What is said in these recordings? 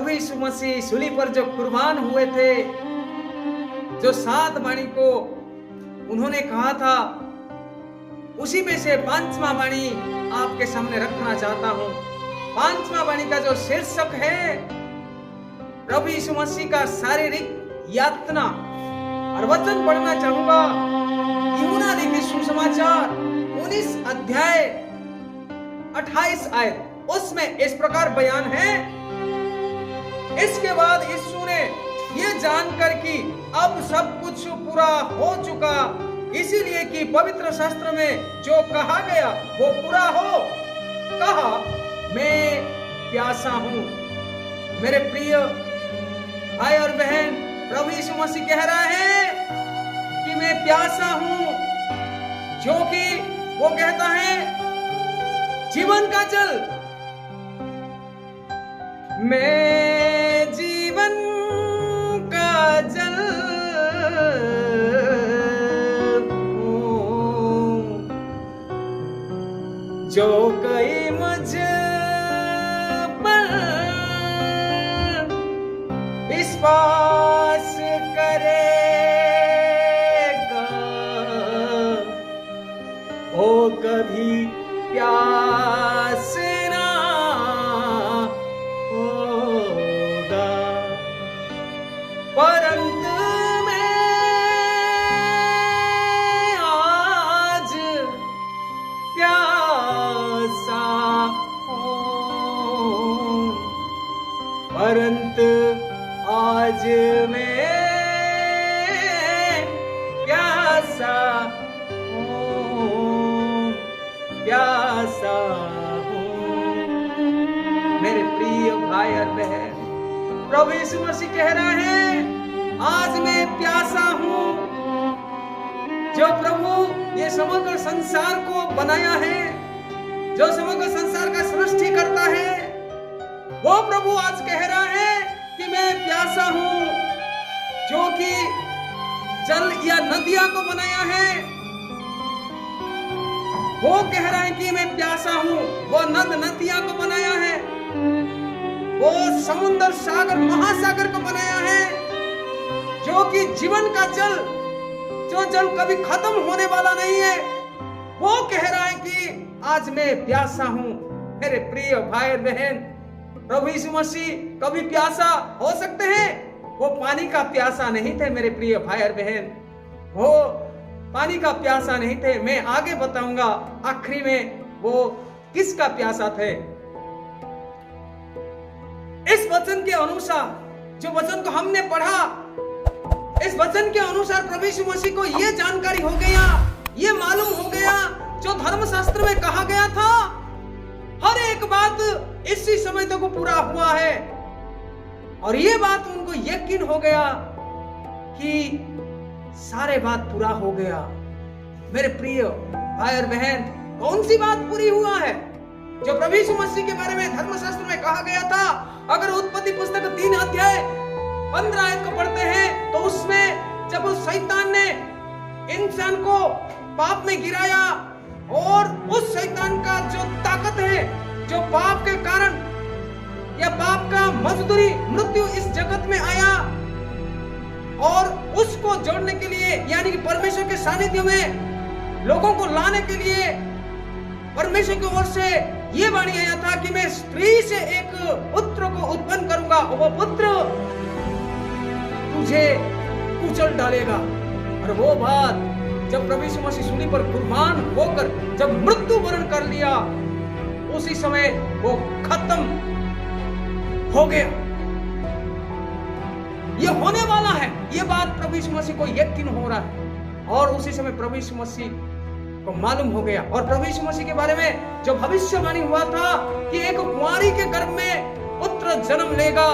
प्रभु यीशु मसीह सूली पर जो कुर्बान हुए थे, जो 7 वाणी को उन्होंने कहा था, उसी में से 5वां वाणी आपके सामने रखना चाहता हूं। 5वां वाणी का जो शीर्षक है प्रभु यीशु मसीह का शारीरिक यातना, और वचन पढ़ना चाहूंगा यूहन्ना लिखित सुसमाचार 19 अध्याय 28 आयत। उसमें इस प्रकार बयान है, इसके बाद यीशु ने ये जानकर कि अब सब कुछ पूरा हो चुका, इसीलिए कि पवित्र शास्त्र में जो कहा गया वो पूरा हो, कहा मैं प्यासा हूं। मेरे प्रिय भाई और बहन, प्रभु यीशु मसीह कह रहा है कि मैं प्यासा हूं, जो कि वो कहता है जीवन का जल। मैं जीवन का जल हूं, जो कई मुझ पर विश्वास करेगा वो कभी प्यास ना होगा। परंतु मैं आज प्यासा हूं, परंतु आज मैं प्यासा हूं, प्यासा हूं। मेरे प्रिय भाई और बहन, प्रभु यीशु मसीह कह रहा है आज मैं प्यासा हूं। जो प्रभु ये समग्र संसार को बनाया है, जो समग्र संसार का सृष्टि करता है, वो प्रभु आज कह रहा है कि मैं प्यासा हूं। जो कि जल या नदियां को बनाया है, वो कह रहा है कि मैं प्यासा हूं। वो नदियां को बनाया है, वो समुद्र सागर महासागर को बनाया है, जो कि जीवन का जल, जो जल कभी खत्म होने वाला नहीं है, वो कह रहा है कि आज मैं प्यासा हूं। मेरे प्रिय भाई बहन, प्रभु यीशु मसीह कभी प्यासा हो सकते हैं? वो पानी का प्यासा नहीं थे मेरे प्रिय भाई और बहन, वो पानी का प्यासा नहीं थे। मैं आगे बताऊंगा आखिरी में वो किसका प्यासा थे। इस वचन के अनुसार, जो वचन को हमने पढ़ा, इस वचन के अनुसार प्रभु यीशु मसीह को यह जानकारी हो गया, ये मालूम हो गया जो धर्मशास्त्र में कहा गया था, हर एक बात इसी समय तक पूरा हुआ है। और ये बात उनको यकीन हो गया कि सारे बात पूरा हो गया। मेरे प्रिय भाई और बहन, कौन सी बात पूरी हुआ है? जो प्रभु यीशु मसीह के बारे में धर्मशास्त्र में कहा गया था। अगर उत्पत्ति पुस्तक 3 अध्याय 15 आयत को पढ़ते हैं तो उसमें जब उस शैतान ने इंसान को पाप में गिराया, और उस शैतान का जो ताकत है, जो पाप के कारण या पाप का मजदूरी मृत्यु इस जगत में आया, और उसको जोड़ने के लिए यानी कि परमेश्वर के सानिध्य में लोगों को लाने के लिए परमेश्वर की ओर से ये वाणी आया था कि मैं स्त्री से एक पुत्र को उत्पन्न करूंगा, और वो पुत्र तुझे कुचल डालेगा। और वो बात जब प्रभु यीशु मसीह सूली पर कुर्बान होकर जब मृत्यु वरण कर लिया, उसी समय वो खत्म हो गया। ये होने वाला है, ये बात प्रभु यीशु मसीह को यकीन हो रहा है, और उसी समय प्रभु यीशु मसीह को मालूम हो गया। और प्रभु यीशु मसीह के बारे में जो भविष्यवाणी हुआ था कि एक कुंवारी के गर्भ में पुत्र जन्म लेगा,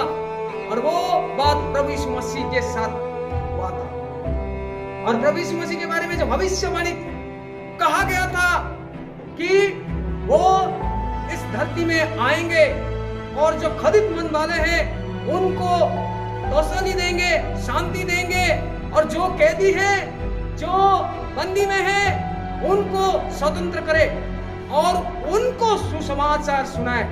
और वो बात प्रभु यीशु मसीह के साथ हुआ था। और प्रभु यीशु मसीह के बारे में जो भविष्यवाणी कहा गया था कि वो इस धरती में आएंगे, और जो खदित मन वाले हैं उनको तसल्ली देंगे, शांति देंगे, और जो कैदी हैं, जो बंदी में हैं, उनको स्वतंत्र करे और उनको सुसमाचार सुनाए।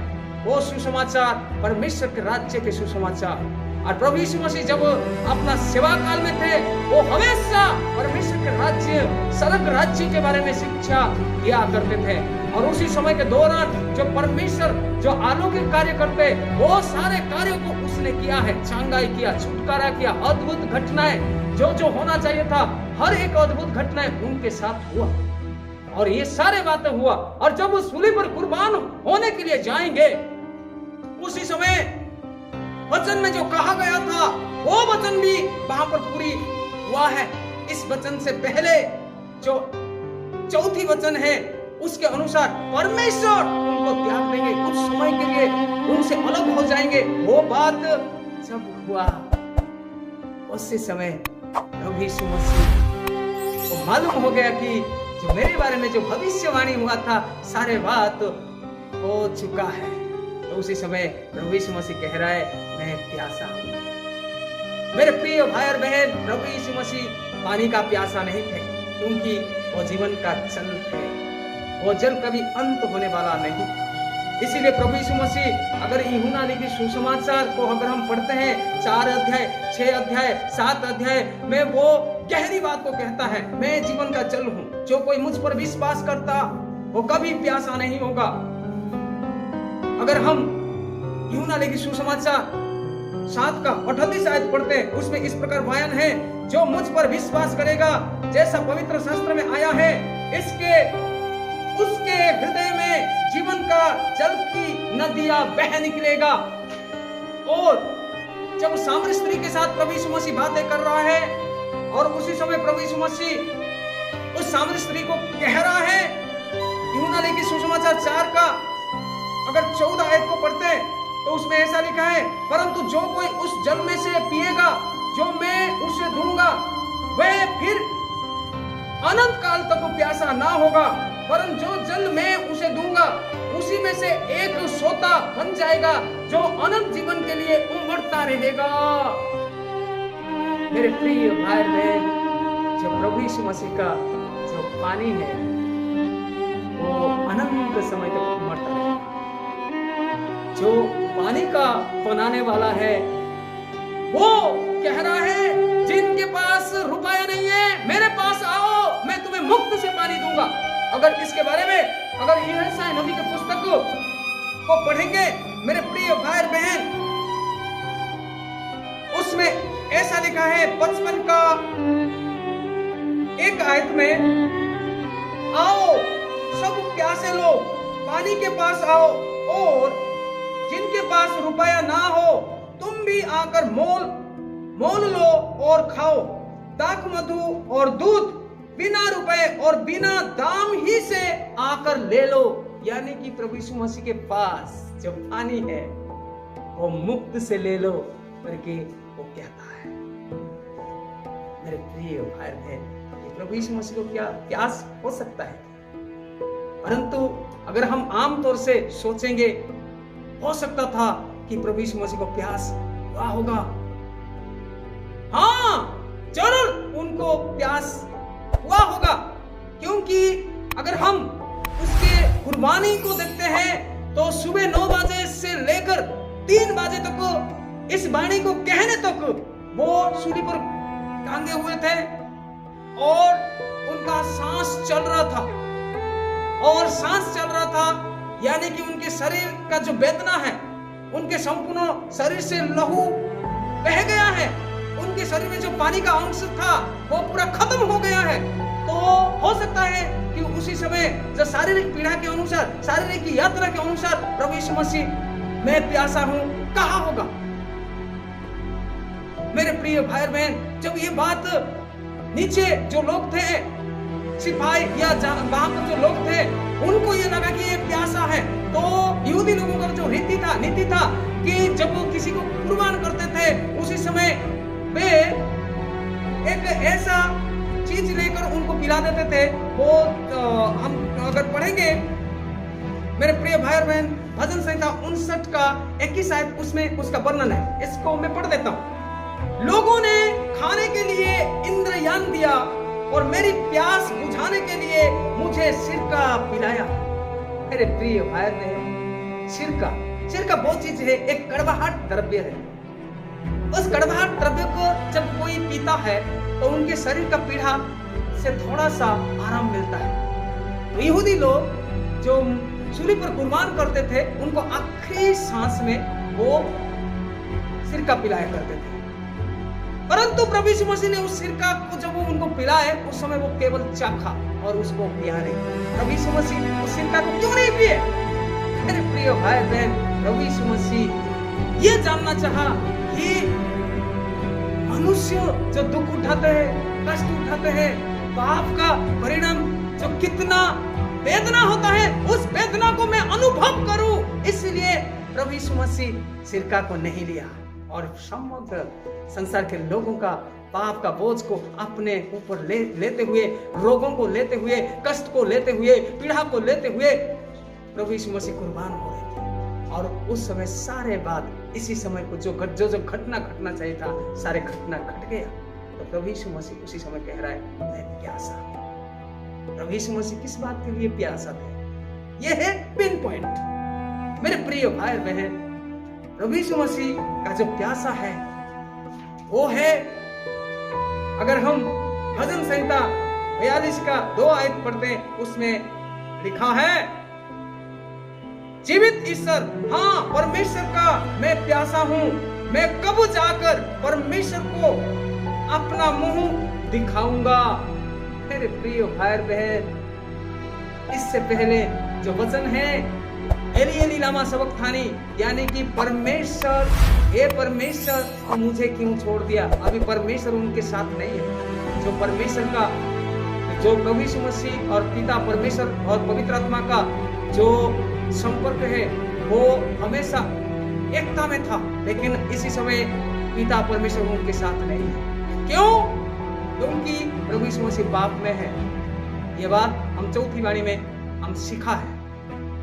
वो सुसमाचार परमेश्वर के राज्य के सुसमाचार। और प्रभु यीशु मसीह जब अपना सेवा काल में थे, वो हमेशा परमेश्वर के राज्य, स्वर्ग राज्य के बारे में शिक्षा दिया करते थे। और उसी समय के दौरान जो परमेश्वर जो अलौकिक कार्य करते, वो सारे कार्यों को उसने किया है। चांगाई किया, छुटकारा किया, अद्भुत घटनाएं जो जो होना चाहिए था, हर एक अद्भुत घटनाएं उनके साथ हुआ। और ये सारे बातें हुआ। और जब वो सूली पर कुर्बान होने के लिए जाएंगे, उसी समय वचन में जो कहा गया था, वो वचन भी वहां पर पूरी हुआ है। इस वचन से पहले जो चौथी वचन है, उसके अनुसार परमेश्वर उनको त्याग देंगे, कुछ समय के लिए उनसे अलग हो जाएंगे। वो बात जब हुआ, उसी समय प्रभु यीशु मसीह को मालूम हो गया कि जो मेरे बारे में जो भविष्यवाणी हुआ था, सारे बात हो चुका है। तो उसी समय प्रभु यीशु मसीह कह रहा है, मैं प्यासा हूं। मेरे प्रिय भाई और बहन, प्रभु यीशु मसीह पानी का प्यासा नहीं थे, क्योंकि वो जीवन का जल थे। वो जल कभी अंत होने वाला नहीं। इसीलिए प्रभु यीशु मसीह, अगर यूहन्ना लिखित सुसमाचार को अगर हम पढ़ते हैं, 4 अध्याय, 6 अध्याय, 7 अध्याय में वो गहरी बात को कहता है, मैं जीवन का जल हूं। जो कोई मुझ पर विश्वास करता, वो कभी प्यासा नहीं होगा। अगर हम यूहन्ना लिखित सुसमाचार 7 का 38 आयत पढ़ते हैं, उसमें इस प्रकार बयान है, जो मुझ पर विश्वास करेगा, जैसा पवित्र शास्त्र में आया है, उसके हृदय में जीवन का जल की नदियां बह निकलेगा। और जब सामरी स्त्री के साथ प्रभु यीशु मसीह बातें कर रहा है, और उसी समय प्रभु यीशु मसीह उस सामरी स्त्री को कह रहा है, यूहन्ना लिखित सुसमाचार 4 का अगर 14 आयत को पढ़ते हैं, तो उसमें ऐसा लिखा है, परंतु जो कोई उस जल में से पिएगा जो मैं उसे दूंगा, वह फिर अनंत काल तक प्यासा ना होगा, परंतु जो जल मैं उसे दूंगा, उसी में से एक सोता बन जाएगा, जो अनंत जीवन के लिए उमड़ता रहेगा। मेरे प्रिय भाई बहन, जो प्रभु यीशु मसीह का जो पानी है, वो अनंत समय तक उमड़ता रहेगा। जो पानी का बनाने वाला है, वो कह रहा है, जिनके पास रुपया नहीं है, मेरे पास आओ, मैं तुम्हें मुफ्त से पानी दूंगा। अगर इसके बारे में अगर यशायाह नबी के पुस्तक को पढ़ेंगे, मेरे प्रिय भाई बहन, उसमें ऐसा लिखा है 55 का 1 आयत में, आओ सब प्यासे लोग पानी के पास आओ, और जिनके पास रुपया ना हो, तुम भी आकर मोल लो और खाओ। दाख मधु और दूध बिना रुपए और बिना दाम ही से आकर ले लो। यानी कि प्रभु यीशु मसीह के पास जो पानी है, वो मुफ्त से ले लो करके वो कहता है। मेरे प्रिय भाई बहन, प्रभु यीशु मसीह को क्या प्यास हो सकता है? परंतु अगर हम आम तौर से सोचेंगे, हो सकता था कि प्रभु यीशु मसीह को प्यास हुआ होगा। हाँ, जरूर उनको प्यास हुआ होगा, क्योंकि अगर हम उसके कुर्बानी को देखते हैं, तो सुबह 9 बजे से लेकर 3 बजे तक इस वाणी को कहने तक वो सूली पर टांगे हुए थे, और उनका सांस चल रहा था, और सांस चल रहा था, यानी कि उनके शरीर का जो वेदना है, उनके संपूर्ण शरीर से लहू बह गया है, उनके शरीर में जो पानी का अंश था वो पूरा खत्म हो गया है। तो हो सकता है कि उसी समय जो शारीरिक पीड़ा के अनुसार, शारीरिक यात्रा के अनुसार प्रभु यीशु मसीह, मैं प्यासा हूं, कहा होगा। मेरे प्रिय भाई बहन, जब ये बात नीचे जो लोग थे, सिपाही या वहां पर जो लोग थे, उनको ये लगा कि ये प्यासा है, तो यहूदी लोगों का जो नीति था कि जब वो किसी को कुर्बान करते थे, उसी समय वे एक ऐसा चीज लेकर उनको पिला देते थे। वो हम अगर पढ़ेंगे, मेरे प्रिय भाई और बहन, भजन संहिता 59 का 21 आयत, उसमें उसका वर्णन है। इसको मैं पढ़ देता हूँ। लोगों ने खाने के लिए इंद्रयान दिया, और मेरी प्यास बुझाने के लिए मुझे सिरका पिलाया। मेरे प्रिय भाई बहन, सिरका सिर का वो चीज है, एक कड़वाहट द्रव्य है। उस कड़वाहट द्रव्य को जब कोई पीता है तो उनके शरीर का पीड़ा से थोड़ा सा आराम मिलता है। तो यहूदी लोग जो सूली पर कुर्बान करते थे, उनको आखिरी सांस में वो सिरका पिलाया करते थे। परंतु प्रभु यीशु मसीह ने उस सिरका को जब वो उनको पिलाए, उस समय वो केवल चाखा और उसको पिया नहीं। प्रभु यीशु मसीह उस सिरका को क्यों नहीं पिए? मेरे प्रिय भाई बहन, प्रभु यीशु मसीह ये जानना चाहा कि मनुष्य जो दुख उठाते हैं, कष्ट उठाते हैं, पाप का परिणाम जो कितना वेदना होता है, उस वेदना को मैं अनुभव करूं। इसलिए प्रभु यीशु मसीह सिरका को नहीं लिया और समग्र संसार के लोगों का पाप का बोझ को अपने ऊपर लेते हुए, रोगों को लेते हुए, कष्ट को लेते हुए, पीड़ा को लेते हुए प्रभु यीशु मसीह कुर्बान हो रहे थे। और उस समय सारे बात, इसी समय को जो घटना घटना चाहिए था, सारे घटना घट गया। तो प्रभु यीशु मसीह उसी समय कह रहा है, मैं प्यासा। प्रभु यीशु मसीह किस बात के लिए प्यासा थे? ये है पिन पॉइंट। मेरे प्रिय भाई बहन, प्रभु यीशु मसीह का जो प्यासा है वो है, अगर हम भजन संहिता 42 का 2 आयत पढ़ते हैं, उसमें लिखा है, जीवित ईश्वर, हाँ परमेश्वर का मैं प्यासा हूं, मैं कब जाकर परमेश्वर को अपना मुंह दिखाऊंगा। मेरे प्रिय भाई बहन, इससे पहले जो वचन है, एली एली लामा सबक्तानी, यानी कि परमेश्वर, हे परमेश्वर तो मुझे क्यों छोड़ दिया? अभी परमेश्वर उनके साथ नहीं है। जो परमेश्वर का, जो प्रभु यीशु मसीह और पिता परमेश्वर और पवित्र आत्मा का जो संपर्क है, वो हमेशा एकता में था, लेकिन इसी समय पिता परमेश्वर उनके साथ नहीं है। क्यों? क्योंकि प्रभु यीशु मसीह बाप में है। ये बात हम चौथी वाणी में हम सीखा है।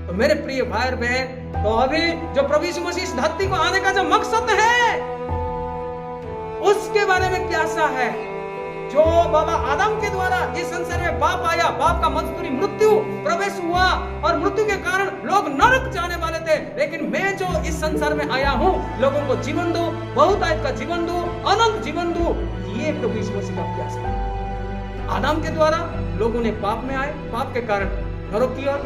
तो मेरे प्रिय भाई और बहन, तो अभी जो प्रभु यीशु मसीह इस धरती को आने का जो मकसद है, उसके बारे में प्यासा है। जो बाबा आदम के द्वारा इस संसार में पाप आया, पाप का मजदूरी मृत्यु प्रवेश हुआ और मृत्यु के कारण लोग नरक जाने वाले थे, लेकिन मैं जो इस संसार में आया हूं, लोगों को जीवन दूं, बहुतायत का जीवन दूं, अनंत जीवन दूं, ये प्रभु यीशु मसीह का प्यासा है। आदम के द्वारा लोगों ने पाप में आए, पाप के कारण नरक की ओर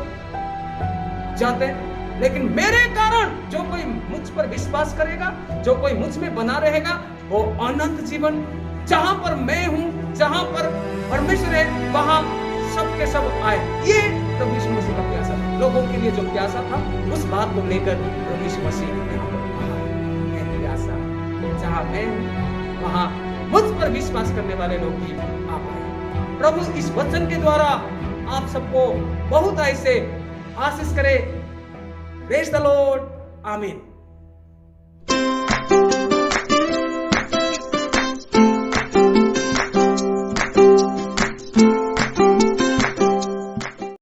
जाते, लेकिन मेरे कारण जो कोई मुझ पर विश्वास करेगा, जो कोई मुझ में बना रहेगा, वो अनंत जीवन, जहां पर मैं हूं, जहां पर परमेश्वर है, वहां सब के सब आए। ये प्रभु यीशु मसीह का प्यासा था। लोगों के लिए जो प्यासा था, उस बात को लेकर प्रभु यीशु मसीह यहाँ पर कहा, मैं प्यासा, जहां मैं हूं वहां मुझ पर विश्वास करने वाले लोग भी आ पाए। प्रभु इस वचन के द्वारा आप सबको बहुत ऐसे आशीष करे। प्रेज द लॉर्ड, आमीन।